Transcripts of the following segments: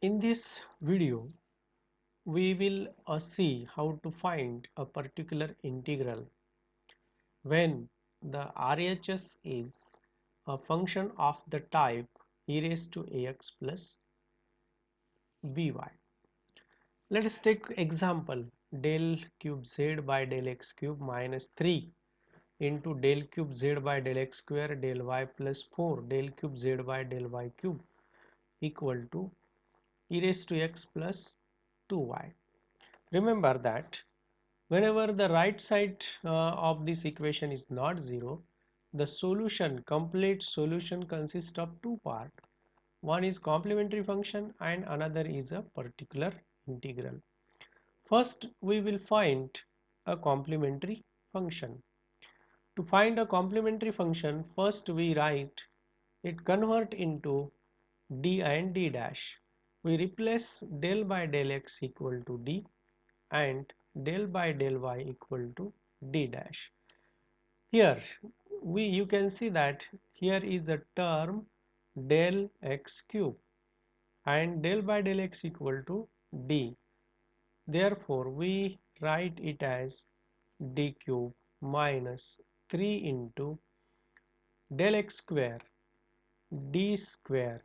In this video, we will see how to find a particular integral when the RHS is a function of the type e raised to ax plus by. Let us take example del cube z by del x cube minus 3 into del cube z by del x square del y plus 4 del cube z by del y cube equal to e raised to x plus 2y. Remember that whenever the right side of this equation is not 0, the solution, complete solution consists of two parts. One is complementary function and another is a particular integral. First, we will find a complementary function. To find a complementary function, first we write it convert into d and d dash. We replace del by del x equal to d and del by del y equal to d dash. Here you can see that here is a term del x cube and del by del x equal to d. Therefore, we write it as d cube minus 3 into del x square d square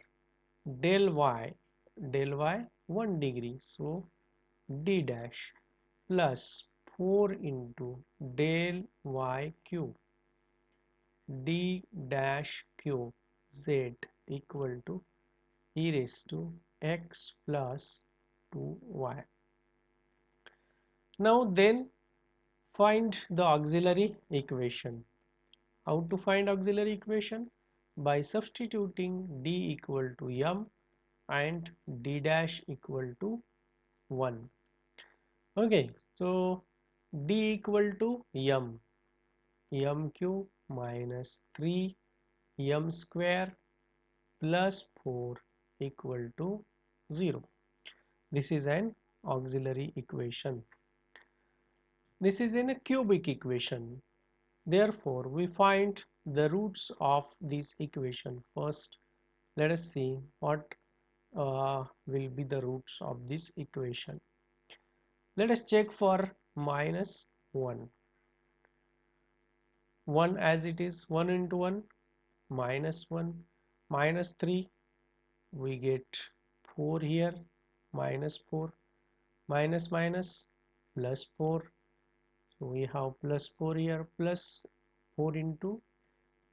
del y 1 degree, so d dash plus 4 into del y cube d dash cube z equal to e raised to x plus 2y. Now then find the auxiliary equation. How to find auxiliary equation? By substituting d equal to m and d dash equal to 1. Okay, so d equal to m cube minus 3 m square plus 4 equal to 0. This is an auxiliary equation. This is in a cubic equation. Therefore, we find the roots of this equation. First, let us see what will be the roots of this equation. Let us check for minus 1. 1 as it is, 1 into 1, minus 1, minus 3, we get 4 here, minus 4, minus minus, plus 4. So we have plus 4 here, plus 4 into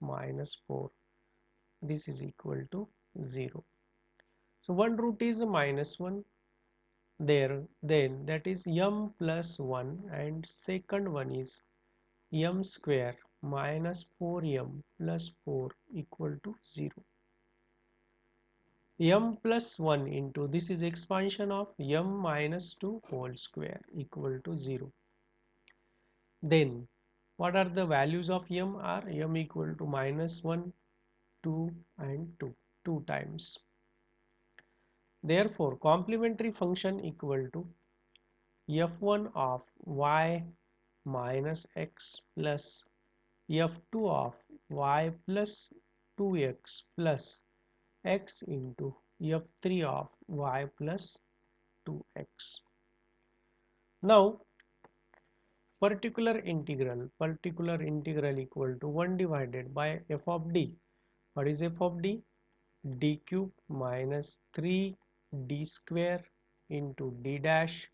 minus 4. This is equal to 0. So one root is minus 1 there, then that is m plus 1, and second one is m square minus 4m plus 4 equal to 0. M plus 1 into this is expansion of m minus 2 whole square equal to 0. Then what are the values of m? Are m equal to minus 1, 2 and 2 times. Therefore, complementary function equal to f1 of y minus x plus f2 of y plus 2x plus x into f3 of y plus 2x. Now, particular integral equal to 1 divided by f of d. What is f of d? D cube minus 3d square into d dash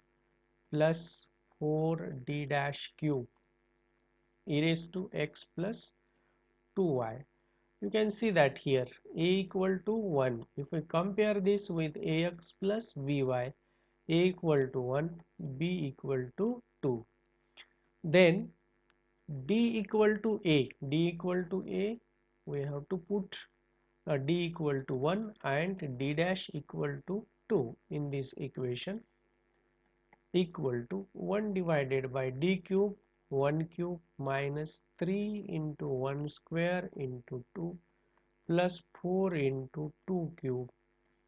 plus 4d dash cube e raised to x plus 2y. You can see that here a equal to 1. If we compare this with ax plus by, a equal to 1, b equal to 2. Then d equal to a, we have to put d equal to 1 and d dash equal to 2 in this equation, equal to 1 divided by d cube 1 cube minus 3 into 1 square into 2 plus 4 into 2 cube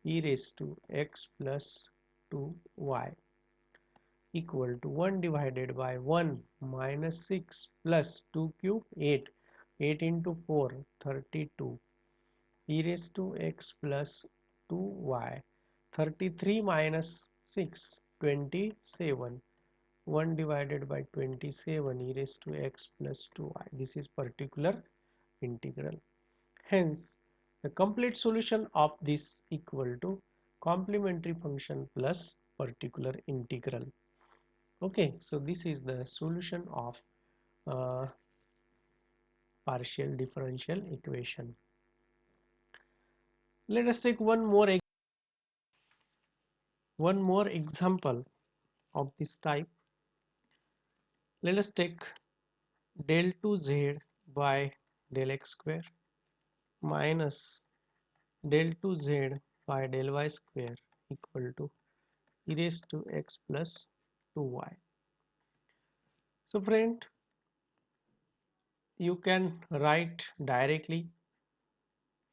e raised to x plus 2y equal to 1 divided by 1 minus 6 plus 2 cube 8. 8 into 4 32 e raised to x plus 2y. 33 minus 6, 27. 1 divided by 27 e raised to x plus 2y. This is particular integral. Hence, the complete solution of this equal to complementary function plus particular integral. Okay, so this is the solution of uh, partial differential equation. Let us take one more example of this type. Let us take del 2z by del x square minus del 2z by del y square equal to e raised to x plus 2y. So friend, you can write directly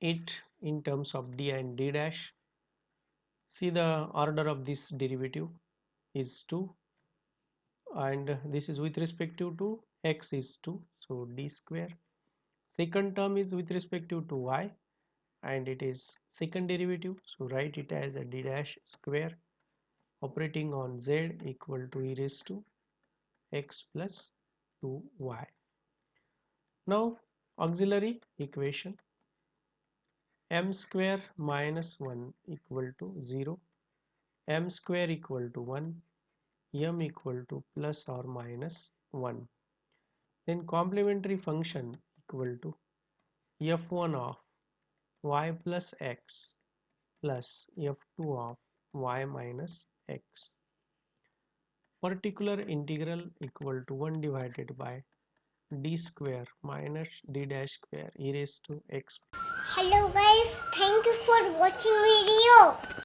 it in terms of d and d dash. See, the order of this derivative is 2, and this is with respect to x is 2, so d square. Second term is with respect to y, and it is second derivative, so write it as a d dash square operating on z equal to e raised to x plus 2y. Now auxiliary equation, m square minus 1 equal to 0, m square equal to 1, m equal to plus or minus 1. Then complementary function equal to f1 of y plus x plus f2 of y minus x. Particular integral equal to 1 divided by d square minus d dash square e raised to x. Hello guys, thank you for watching video.